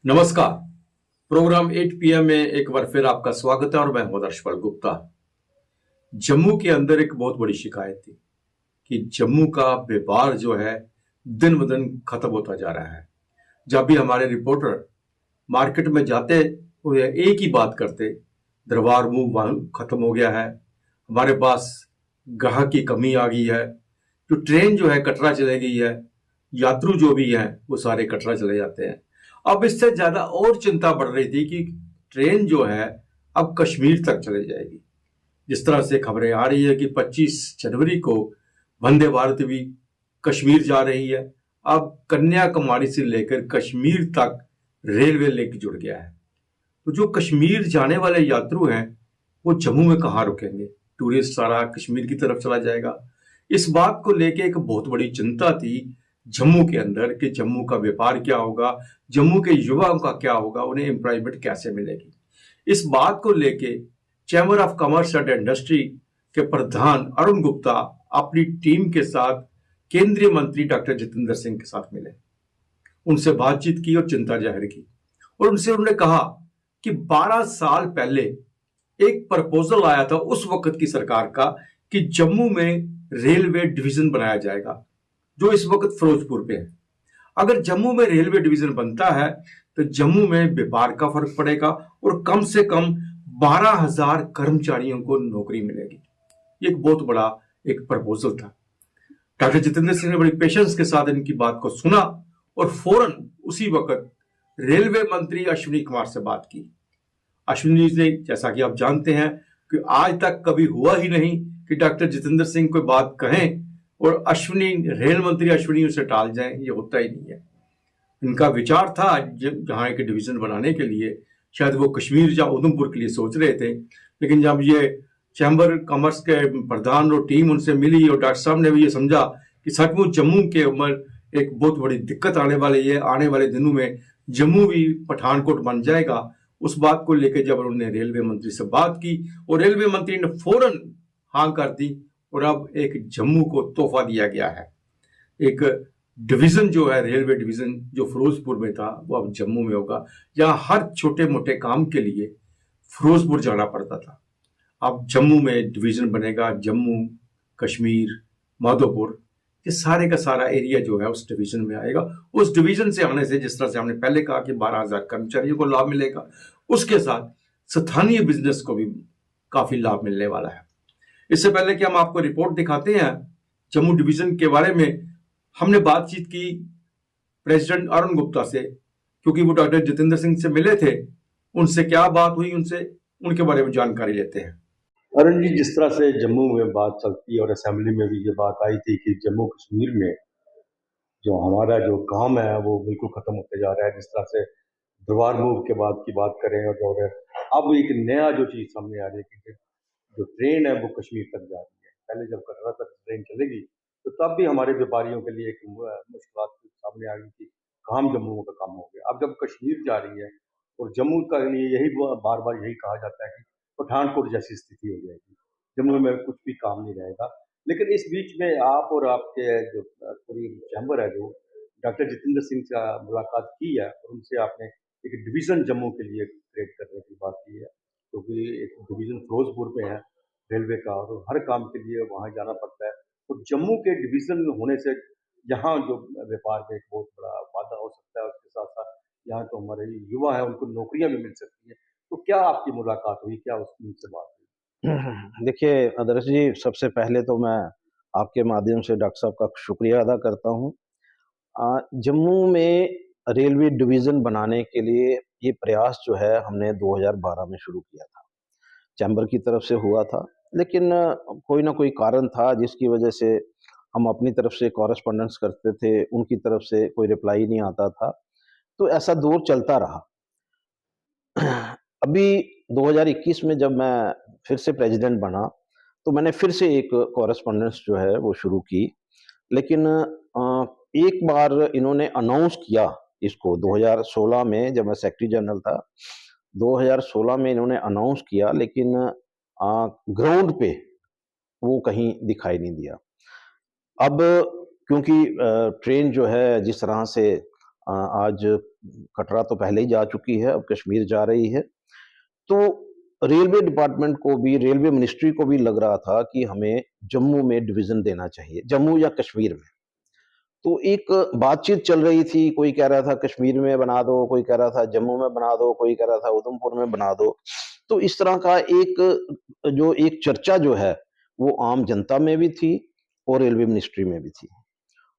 नमस्कार। Programme 8 PM में एक बार फिर आपका स्वागत है और मैं हूं हर्षपाल गुप्ता। जम्मू के अंदर एक बहुत बड़ी शिकायत थी कि जम्मू का व्यापार जो है दिन ब दिन खत्म होता जा रहा है। जब भी हमारे रिपोर्टर मार्केट में जाते हुए एक ही बात करते, दरबार मूव खत्म हो गया है, हमारे पास ग्राहक की कमी आ गई है, जो ट्रेन जो है कटरा चले गई है, यात्रु जो भी हैं वो सारे कटरा चले जाते हैं। अब इससे ज्यादा और चिंता बढ़ रही थी कि ट्रेन जो है अब कश्मीर तक चले जाएगी। जिस तरह से खबरें आ रही है कि 25 जनवरी को वंदे भारत भी कश्मीर जा रही है। अब कन्याकुमारी से लेकर कश्मीर तक रेलवे लिंक जुड़ गया है। तो जो कश्मीर जाने वाले यात्रु हैं वो जम्मू में कहाँ रुकेंगे? टूरिस्ट सारा कश्मीर की तरफ चला जाएगा। इस बात को लेके एक बहुत बड़ी चिंता थी जम्मू के अंदर कि जम्मू का व्यापार क्या होगा, जम्मू के युवाओं का क्या होगा, उन्हें एम्प्लॉयमेंट कैसे मिलेगी। इस बात को लेके chamber of commerce and industry के प्रधान अरुण गुप्ता अपनी टीम के साथ केंद्रीय मंत्री डॉक्टर जितेंद्र सिंह के साथ मिले, उनसे बातचीत की और चिंता जाहिर की। और उनसे उन्होंने कहा कि 12 साल पहले एक प्रपोजल आया था उस वक्त की सरकार का कि जम्मू में रेलवे डिवीजन बनाया जाएगा, जो इस वक्त फिरोजपुर पे है। अगर जम्मू में रेलवे डिवीजन बनता है तो जम्मू में व्यापार का फर्क पड़ेगा और कम से कम 12,000 कर्मचारियों को नौकरी मिलेगी। ये एक बहुत बड़ा एक प्रपोजल था। डॉक्टर जितेंद्र सिंह ने बड़ी पेशेंस के साथ इनकी बात को सुना और फौरन उसी वक्त रेलवे मंत्री अश्विनी कुमार से बात की। अश्विनी जी ने, जैसा कि आप जानते हैं कि आज तक कभी हुआ ही नहीं कि डॉक्टर जितेंद्र सिंह कोई बात कहें और रेल मंत्री अश्विनी उसे टाल जाएं, ये होता ही नहीं है। इनका विचार था जहां एक डिवीजन बनाने के लिए, शायद वो कश्मीर या उधमपुर के लिए सोच रहे थे, लेकिन जब ये चैम्बर कॉमर्स के प्रधान और टीम उनसे मिली और डॉक्टर साहब ने भी ये समझा कि सचमुच जम्मू के ऊपर एक बहुत बड़ी दिक्कत आने वाली है, आने वाले दिनों में जम्मू भी पठानकोट बन जाएगा, उस बात को लेकर जब उन्होंने रेलवे मंत्री से बात की और रेलवे मंत्री ने फौरन हाँ कर दी और अब एक जम्मू को तोहफा दिया गया है। एक डिवीजन जो है, रेलवे डिवीजन जो फिरोजपुर में था वो अब जम्मू में होगा। जहां हर छोटे मोटे काम के लिए फिरोजपुर जाना पड़ता था, अब जम्मू में डिवीजन बनेगा। जम्मू, कश्मीर, माधोपुर, ये सारे का सारा एरिया जो है उस डिवीजन में आएगा। उस डिवीजन से आने से, जिस तरह से हमने पहले कहा कि 12,000 कर्मचारियों को लाभ मिलेगा, उसके साथ स्थानीय बिजनेस को भी काफी लाभ मिलने वाला है। इससे पहले कि हम आपको रिपोर्ट दिखाते हैं जम्मू डिवीजन के बारे में, हमने बातचीत की प्रेसिडेंट अरुण गुप्ता से, क्योंकि वो डॉक्टर जितेंद्र सिंह से मिले थे। उनसे क्या बात हुई, उनके बारे में जानकारी लेते हैं। अरुण जी, जिस तरह से जम्मू में बात चलती है और असेंबली में भी ये बात आई थी कि जम्मू कश्मीर में जो हमारा जो काम है वो बिल्कुल खत्म होते जा रहा है। जिस तरह से दरबार मूव के बाद की बात करें और जो है अब एक नया जो चीज सामने आ रही है कि जो ट्रेन है वो कश्मीर तक जा रही है। पहले जब कटरा तक ट्रेन चलेगी तो तब भी हमारे व्यापारियों के लिए एक मुश्किल सामने आ गई कि काम जम्मू का काम हो गया। अब जब कश्मीर जा रही है और जम्मू का लिए यही बार बार यही कहा जाता है कि पठानकोट जैसी स्थिति हो जाएगी, जम्मू में कुछ भी काम नहीं रहेगा। लेकिन इस बीच में आप और आपके जो पूरी चैम्बर है, जो डॉक्टर जितेंद्र सिंह से मुलाकात की है और उनसे आपने एक डिवीजन जम्मू के लिए क्रिएट करने की बात की है, क्योंकि एक डिवीजन फिरोजपुर में है रेलवे का और हर काम के लिए वहाँ जाना पड़ता है। तो जम्मू के डिवीजन होने से यहाँ जो व्यापार में एक बहुत बड़ा वादा हो सकता है, उसके साथ साथ यहाँ तो हमारे युवा है उनको नौकरियां भी मिल सकती हैं। तो क्या आपकी मुलाकात हुई, क्या उनसे बात हुई? देखिए आदर्श जी, सबसे पहले तो मैं आपके माध्यम से डॉक्टर साहब का शुक्रिया अदा करता हूँ। जम्मू में रेलवे डिवीज़न बनाने के लिए ये प्रयास जो है हमने 2012 में शुरू किया था। चैम्बर की तरफ से हुआ था, लेकिन कोई ना कोई कारण था जिसकी वजह से हम अपनी तरफ से कॉरेस्पॉन्डेंस करते थे, उनकी तरफ से कोई रिप्लाई नहीं आता था, तो ऐसा दौर चलता रहा। अभी 2021 में जब मैं फिर से प्रेसिडेंट बना, तो मैंने फिर से एक कॉरेस्पॉन्डेंस जो है वो शुरू की। लेकिन एक बार इन्होंने अनाउंस किया इसको 2016 में, जब मैं सेक्रेटरी जनरल था, 2016 में इन्होंने अनाउंस किया, लेकिन ग्राउंड पे वो कहीं दिखाई नहीं दिया। अब क्योंकि ट्रेन जो है जिस तरह से आज कटरा तो पहले ही जा चुकी है, अब कश्मीर जा रही है। तो रेलवे डिपार्टमेंट को भी, रेलवे मिनिस्ट्री को भी लग रहा था कि हमें जम्मू में डिवीज़न देना चाहिए, जम्मू या कश्मीर में। तो एक बातचीत चल रही थी, कोई कह रहा था कश्मीर में बना दो, कोई कह रहा था जम्मू में बना दो, कोई कह रहा था उधमपुर में बना दो। तो इस तरह का एक चर्चा जो है, वो आम जनता में भी थी और रेलवे मिनिस्ट्री में भी थी।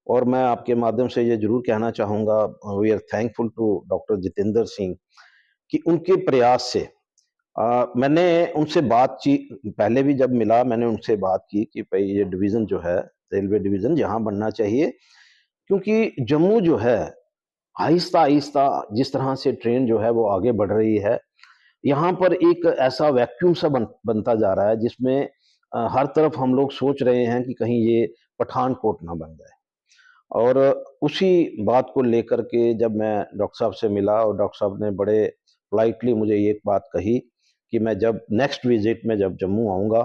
और मैं आपके माध्यम से ये ज़रूर कहना चाहूँगा, we are thankful to doctor Jitendra Singh कि उनके प्रयास से मैंने उनसे पहले भी जब मिला मैंने उनसे बात की कि भई ये डिवीज़न जो है, रेलवे डिवीज़न यहाँ बनना चाहिए, क्योंकि जम्मू जो है, आहिस्ता-आहिस्ता जिस तरह से ट्रेन जो है वो आगे बढ़ रही है, यहाँ पर एक ऐसा वैक्यूम सा बनता जा रहा है जिसमें हर तरफ हम लोग सोच रहे हैं कि कहीं ये पठानकोट ना बन जाए। और उसी बात को लेकर के जब मैं डॉक्टर साहब से मिला और डॉक्टर साहब ने बड़े पोलाइटली मुझे ये एक बात कही कि मैं जब नेक्स्ट विजिट में जब जम्मू आऊँगा,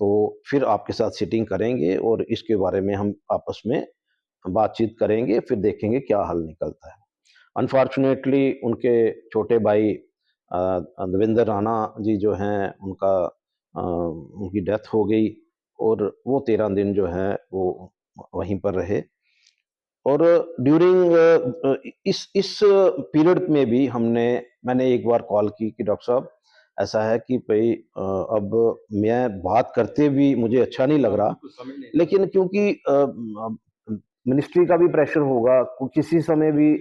तो फिर आपके साथ सिटिंग करेंगे और इसके बारे में हम आपस में बातचीत करेंगे, फिर देखेंगे क्या हल निकलता है। अनफॉर्चुनेटली उनके छोटे भाई देवेंद्र राणा जी जो हैं, उनकी डेथ हो गई और वो 13 दिन जो है वो वहीं पर रहे। और इस पीरियड में भी मैंने एक बार कॉल की कि डॉक्टर साहब ऐसा है कि भई अब मैं बात करते भी मुझे अच्छा नहीं लग रहा, लेकिन क्योंकि मिनिस्ट्री का भी प्रेशर होगा, किसी समय भी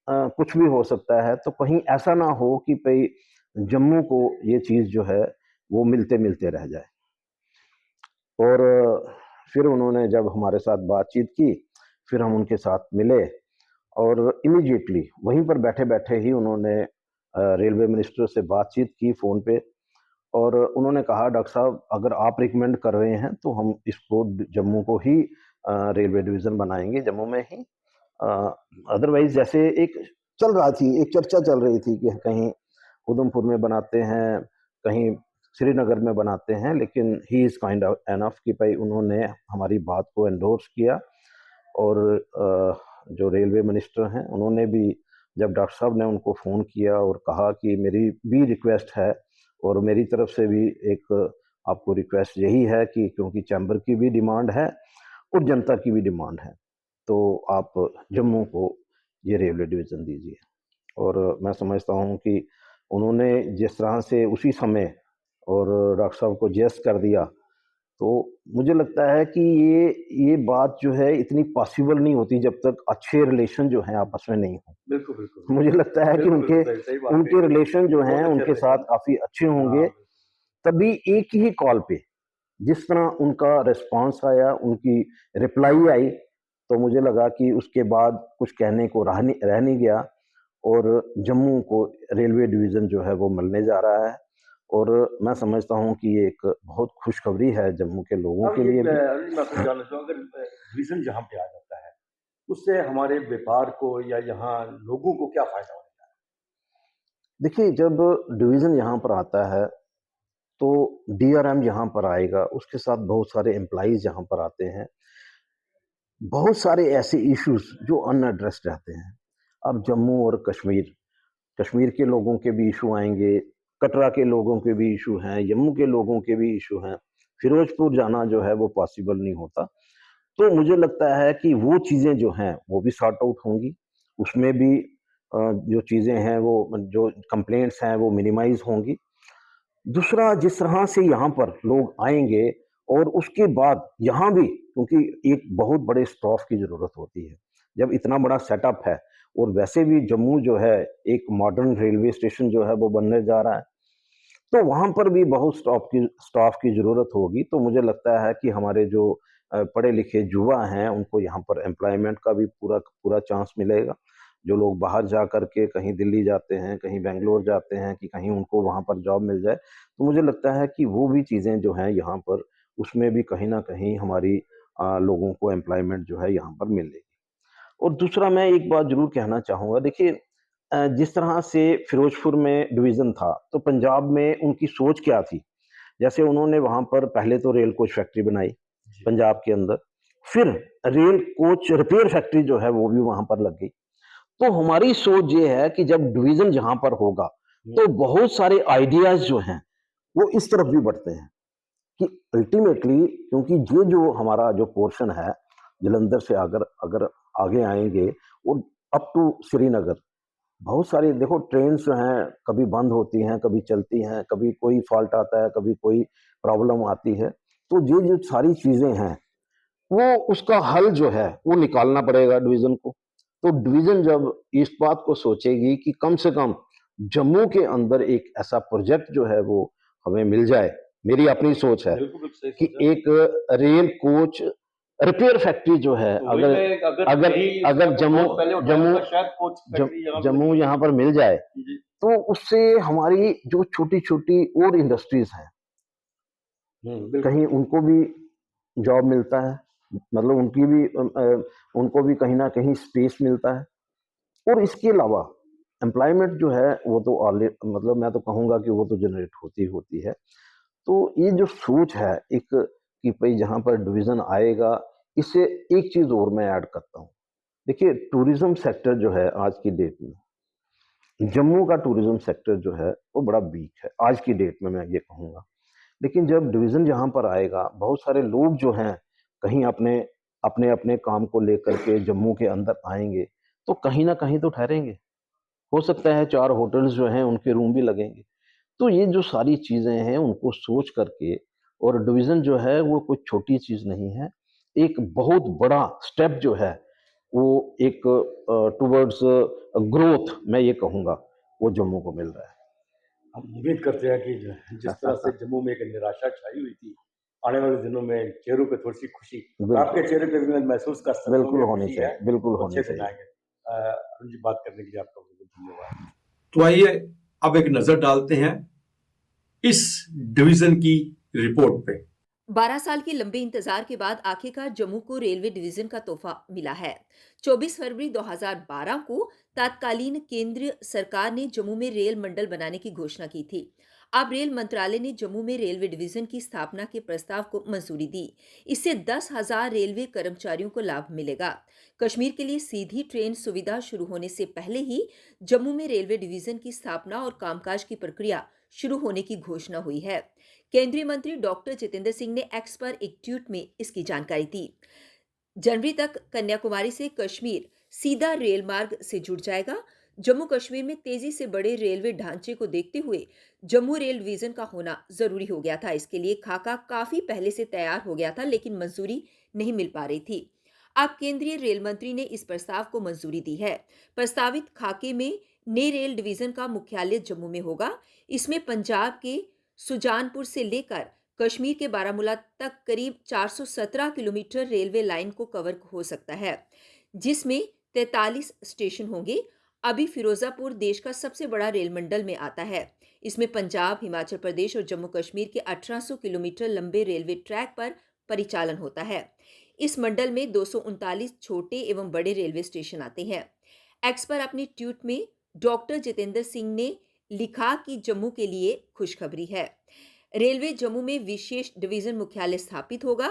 कुछ भी हो सकता है, तो कहीं ऐसा ना हो कि भई जम्मू को ये चीज़ जो है वो मिलते-मिलते रह जाए। और फिर उन्होंने जब हमारे साथ बातचीत की, फिर हम उनके साथ मिले और इमीडिएटली वहीं पर बैठे-बैठे ही उन्होंने रेलवे मिनिस्टर से बातचीत की फ़ोन पे और उन्होंने कहा, डॉक्टर साहब अगर आप रिकमेंड कर रहे हैं तो हम इसको जम्मू को ही रेलवे डिवीज़न बनाएँगे, जम्मू में ही। अदरवाइज़ जैसे एक चर्चा चल रही थी कि कहीं उधमपुर में बनाते हैं, कहीं श्रीनगर में बनाते हैं, लेकिन he is kind of enough कि भाई उन्होंने हमारी बात को एंडोर्स किया। और जो रेलवे मिनिस्टर हैं, उन्होंने भी जब डॉक्टर साहब ने उनको फ़ोन किया और कहा कि मेरी भी रिक्वेस्ट है और मेरी तरफ से भी एक आपको रिक्वेस्ट यही है कि क्योंकि चैम्बर की भी डिमांड है और जनता की भी डिमांड है, तो आप जम्मू को ये रेलवे डिवीज़न दीजिए। और मैं समझता हूँ कि उन्होंने जिस तरह से उसी समय और डॉक्टर साहब को येस कर दिया, तो मुझे लगता है कि ये बात जो है इतनी पॉसिबल नहीं होती जब तक अच्छे रिलेशन जो हैं आपस में नहीं हों। बिल्कुल, बिल्कुल। मुझे लगता है कि बिल्कुल, बिल्कुल, सही बात उनके है। रिलेशन जो बहुत हैं अच्छे उनके साथ रिलेशन। काफ़ी अच्छे होंगे, हाँ, तभी एक ही कॉल पे जिस तरह उनका रिस्पॉन्स आया, उनकी रिप्लाई आई, तो मुझे लगा कि उसके बाद कुछ कहने को रह नहीं गया और जम्मू को रेलवे डिवीज़न जो है वो मिलने जा रहा है। और मैं समझता हूँ कि ये एक बहुत खुशखबरी है जम्मू के लोगों अब के ये लिए भी। अनिल मैं आपसे जानना चाहूँगा अगर डिवीज़न जहाँ पे आ जाता है, उससे हमारे व्यापार को या यहाँ लोगों को क्या फ़ायदा होता है? देखिए, जब डिवीज़न यहाँ पर आता है, तो डीआरएम यहाँ पर आएगा, उसके साथ बहुत सारे एम्प्लॉइज़ यहाँ पर आते हैं। बहुत सारे ऐसे इश्यूज़ जो अनएड्रेस्ड रहते हैं। अब जम्मू और कश्मीर के लोगों के भी इश्यू आएँगे, कटरा के लोगों के भी इश्यू हैं, जम्मू के लोगों के भी इश्यू हैं। फिरोज़पुर जाना जो है वो पॉसिबल नहीं होता। तो मुझे लगता है कि वो चीज़ें जो हैं, वो भी सॉर्ट आउट होंगी। उसमें भी जो चीज़ें हैं वो जो कंप्लेंट्स हैं वो मिनिमाइज़ होंगी। दूसरा, जिस तरह से यहाँ पर लोग आएँगे और उसके बाद यहाँ भी क्योंकि एक बहुत बड़े स्टाफ की ज़रूरत होती है। जब इतना बड़ा सेटअप है और वैसे भी जम्मू जो है एक मॉडर्न रेलवे स्टेशन जो है वो बनने जा रहा है, तो वहाँ पर भी बहुत स्टाफ की ज़रूरत होगी। तो मुझे लगता है कि हमारे जो पढ़े-लिखे युवा हैं, उनको यहाँ पर एम्प्लॉयमेंट का भी पूरा चांस मिलेगा। जो लोग बाहर जा कर के कहीं दिल्ली जाते हैं, कहीं बैंगलोर जाते हैं कि कहीं उनको वहाँ पर जॉब मिल जाए, तो मुझे लगता है कि वो भी चीज़ें जो हैं यहाँ पर, उसमें भी कहीं न कहीं हमारी लोगों को एम्प्लॉयमेंट जो है यहाँ पर मिलेगी। और दूसरा मैं एक बात ज़रूर कहना चाहूँगा, देखिए जिस तरह से फिरोज़पुर में डिवीज़न था, तो पंजाब में उनकी सोच क्या थी? जैसे उन्होंने वहाँ पर पहले तो रेल कोच फैक्ट्री बनाई, जी। पंजाब के अंदर, फिर रेल कोच रिपेयर फैक्ट्री जो है वो भी वहाँ पर लग गई। तो हमारी सोच ये है कि जब डिवीज़न जहाँ पर होगा, तो बहुत सारे आइडियाज़ जो हैं, वो इस तरफ भी बढ़ते हैं कि अल्टीमेटली, क्योंकि ये जो हमारा जो पोर्शन है, जालंधर से अगर अगर आगे आएँगे और अप टू श्रीनगर, बहुत सारी देखो ट्रेन्स जो हैं, कभी बंद होती हैं, कभी चलती हैं, कभी कोई फ़ॉल्ट आता है, कभी कोई प्रॉब्लम आती है। तो ये जो सारी चीज़ें हैं, वो उसका हल जो है, वो निकालना पड़ेगा डिवीज़न को। तो डिवीज़न जब इस बात को सोचेगी कि कम से कम जम्मू के अंदर एक ऐसा प्रोजेक्ट जो है वो हमें मिल जाए, मेरी अपनी सोच है बिल्कुल सही कि सोचा। एक रेल कोच रिपेयर फैक्ट्री जो है, तो वही अगर मैं अगर अगर यही अगर आपका जम्मू बहुत पहले उठाया जम्मू होता शायद कोच जम फैक्ट्री यहाँ पे जम्मू लगी यहाँ पर मिल जाए, होती। जी। तो उससे हमारी जो छोटी-छोटी और इंडस्ट्रीज़ हैं, बिल्कुल। कहीं उनको भी जॉब मिलता है, मतलब उनकी भी उनको भी कहीं न कहीं स्पेस मिलता है। और इसके अलावा एम्प्लॉयमेंट जो है वो तो मतलब मैं तो कहूँगा कि वो तो जनरेट होती ही होती है। तो ये जो सोच है एक कि भई जहाँ पर डिवीज़न आएगा, इससे एक चीज़ और मैं ऐड करता हूँ। देखिए टूरिज़्म सेक्टर जो है आज की डेट में, जम्मू का टूरिज़्म सेक्टर जो है वो बड़ा वीक है, आज की डेट में मैं ये कहूँगा। लेकिन जब डिवीज़न यहाँ पर आएगा, बहुत सारे लोग जो हैं, कहीं अपने-अपने काम को लेकर के जम्मू के अंदर आएँगे, तो कहीं न कहीं तो ठहरेंगे। हो सकता है 4 होटल्स जो हैं, उनके रूम भी लगेंगे। तो ये जो सारी चीज़ें हैं, उनको सोच करके, और डिवीज़न जो है, वो कोई छोटी चीज़ नहीं है। एक बहुत बड़ा स्टेप जो है, वो एक टुवर्ड्स ग्रोथ मैं ये कहूँगा, वो जम्मू को मिल रहा हम उम्मीद करते हैं कि जिस तरह से है। जम्मू में एक निराशा छाई हुई थी, आने वाले दिनों में चेहरों पे थोड़ी-सी खुशी और बिल्कुल, आपके चेहरे पे भी मैं महसूस कर सकता हूँ बिल्कुल कि होनी खुशी है, चाहिए, बिल्कुल तो होनी अच्छे दिन चाहिए। आएँगे। अरुण जी बात करने के लिए आपका बहुत-बहुत धन्यवाद। तो आइए अब एक नज़र डालते हैं इस डिवीज़न की रिपोर्ट पे। 12 साल के लंबे इंतजार के बाद आखिरकार जम्मू को रेलवे डिवीजन का तोहफा मिला है। 24 फरवरी 2012 को तत्कालीन केंद्रीय सरकार ने जम्मू में रेल मंडल बनाने की घोषणा की थी। अब रेल मंत्रालय ने जम्मू में रेलवे डिवीजन की स्थापना के प्रस्ताव को मंजूरी दी। इससे 10,000 रेलवे कर्मचारियों को लाभ मिलेगा। कश्मीर के लिए सीधी ट्रेन सुविधा शुरू होने से पहले ही जम्मू में रेलवे डिवीजन की स्थापना और कामकाज की प्रक्रिया शुरू होने की घोषणा हुई है। केंद्रीय मंत्री डॉक्टर जितेंद्र सिंह ने एक्स पर एक ट्वीट में इसकी जानकारी दी। जनवरी तक कन्याकुमारी से कश्मीर सीधा रेल मार्ग से जुड़ जाएगा। जम्मू कश्मीर में तेजी से बड़े रेलवे ढांचे को देखते हुए जम्मू रेल डिवीजन का होना जरूरी हो गया था। इसके लिए खाका काफी पहले से तैयार हो गया था, लेकिन मंजूरी नहीं मिल पा रही थी। अब केंद्रीय रेल मंत्री ने इस प्रस्ताव को मंजूरी दी है। प्रस्तावित खाके में नए रेल डिवीजन का मुख्यालय जम्मू में होगा। इसमें पंजाब के सुजानपुर से लेकर कश्मीर के बारामूला तक करीब 417 किलोमीटर रेलवे लाइन को कवर हो सकता है, जिसमें 43 स्टेशन होंगे। अभी फिरोजापुर देश का सबसे बड़ा रेल मंडल में आता है। इसमें पंजाब, हिमाचल प्रदेश और जम्मू कश्मीर के 1800 किलोमीटर लंबे रेलवे ट्रैक पर परिचालन होता है। इस मंडल में 239 छोटे एवं बड़े रेलवे स्टेशन आते हैं। एक्स पर अपनी ट्वीट में डॉक्टर जितेंद्र सिंह ने लिखा कि जम्मू के लिए खुशखबरी है। रेलवे जम्मू में विशेष डिवीजन मुख्यालय स्थापित होगा।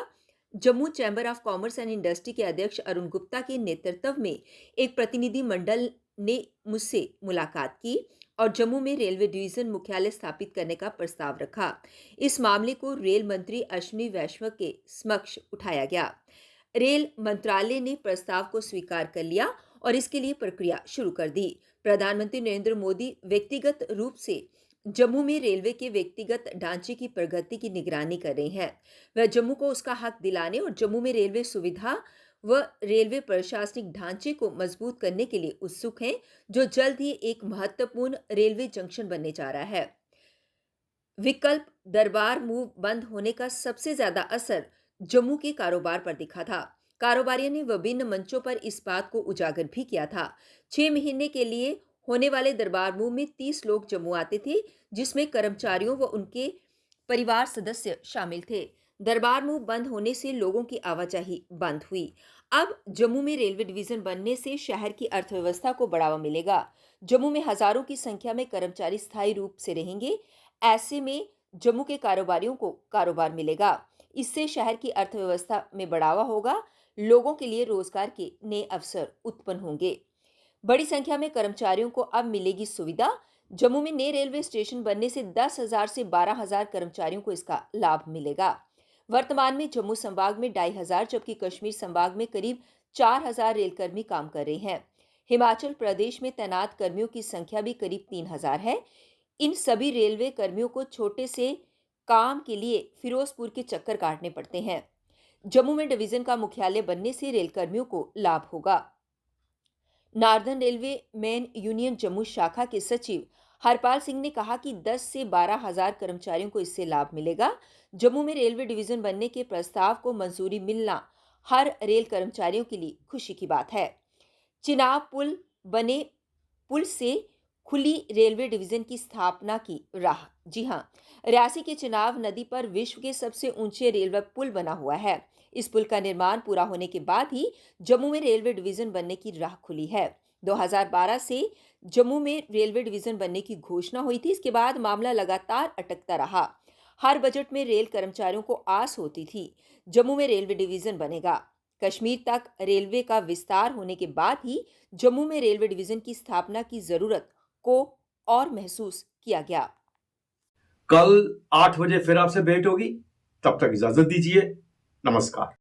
Jammu chamber of commerce and industry के अध्यक्ष अरुण गुप्ता के नेतृत्व में एक प्रतिनिधि मंडल ने मुझसे मुलाकात की और जम्मू में रेलवे डिवीजन मुख्यालय स्थापित करने का प्रस्ताव रखा। इस मामले को रेल मंत्री अश्विनी वैष्णव के समक्ष उठाया गया। रेल मंत्रालय ने प्रस्ताव को स्वीकार कर लिया और इसके लिए प्रक्रिया शुरू कर दी। प्रधानमंत्री नरेंद्र मोदी व्यक्तिगत रूप से जम्मू में रेलवे के व्यक्तिगत ढांचे की प्रगति की निगरानी कर रहे हैं। वह जम्मू को उसका हक दिलाने और जम्मू में रेलवे सुविधा व रेलवे प्रशासनिक ढांचे को मजबूत करने के लिए उत्सुक हैं, जो जल्द ही एक महत्वपूर्ण रेलवे जंक्शन बनने जा रहा है। विकल्प दरबार मूव बंद होने का सबसे ज्यादा असर जम्मू के कारोबार पर दिखा था। कारोबारियों ने विभिन्न मंचों पर इस बात को उजागर भी किया था। 6 महीने के लिए होने वाले दरबार मूव में 30 लोग जम्मू आते थे, जिसमें कर्मचारियों व उनके परिवार सदस्य शामिल थे। दरबार मूव बंद होने से लोगों की आवाजाही बंद हुई। अब जम्मू में रेलवे डिवीजन बनने से शहर की अर्थव्यवस्था को बढ़ावा मिलेगा। जम्मू में हजारों की संख्या में कर्मचारी स्थायी रूप से रहेंगे। ऐसे में जम्मू के कारोबारियों को कारोबार मिलेगा। इससे शहर की अर्थव्यवस्था में बढ़ावा होगा। लोगों के लिए रोजगार के नए अवसर उत्पन्न होंगे। बड़ी संख्या में कर्मचारियों को अब मिलेगी सुविधा। जम्मू में नए रेलवे स्टेशन बनने से 10,000 से 12,000 कर्मचारियों को इसका लाभ मिलेगा। वर्तमान में जम्मू संभाग में 2,500 जबकि कश्मीर संभाग में करीब 4,000 रेलकर्मी काम कर रहे हैं। हिमाचल प्रदेश में तैनात कर्मियों की संख्या भी करीब 3,000 है। इन सभी रेलवे कर्मियों को छोटे से काम के लिए फिरोजपुर के चक्कर काटने पड़ते हैं। जम्मू में डिवीजन का मुख्यालय बनने से रेलकर्मियों को लाभ होगा। Northern railway main union Jammu शाखा के सचिव हरपाल सिंह ने कहा कि 10 से 12,000 कर्मचारियों को इससे लाभ मिलेगा। जम्मू में रेलवे डिवीजन बनने के प्रस्ताव को मंजूरी मिलना हर रेल कर्मचारियों के लिए खुशी की बात है। चिनाब पुल बने पुल से खुली रेलवे डिवीजन की स्थापना की राह। जी हां, रियासी के चिनाब नदी पर विश्व के सबसे ऊंचे रेलवे पुल बना हुआ है। इस पुल का निर्माण पूरा होने के बाद ही जम्मू में रेलवे डिवीजन बनने की राह खुली है। 2012 से जम्मू में रेलवे डिवीजन बनने की घोषणा हुई थी। इसके बाद मामला लगातार अटकता रहा। हर बजट में रेल कर्मचारियों को आस होती थी जम्मू में रेलवे डिवीजन बनेगा। कश्मीर तक रेलवे का विस्तार होने के बाद ही जम्मू में रेलवे डिवीजन की स्थापना की जरूरत को और महसूस किया गया। कल 8 बजे फिर आपसे भेंट होगी। तब तक इजाजत दीजिए। नमस्कार।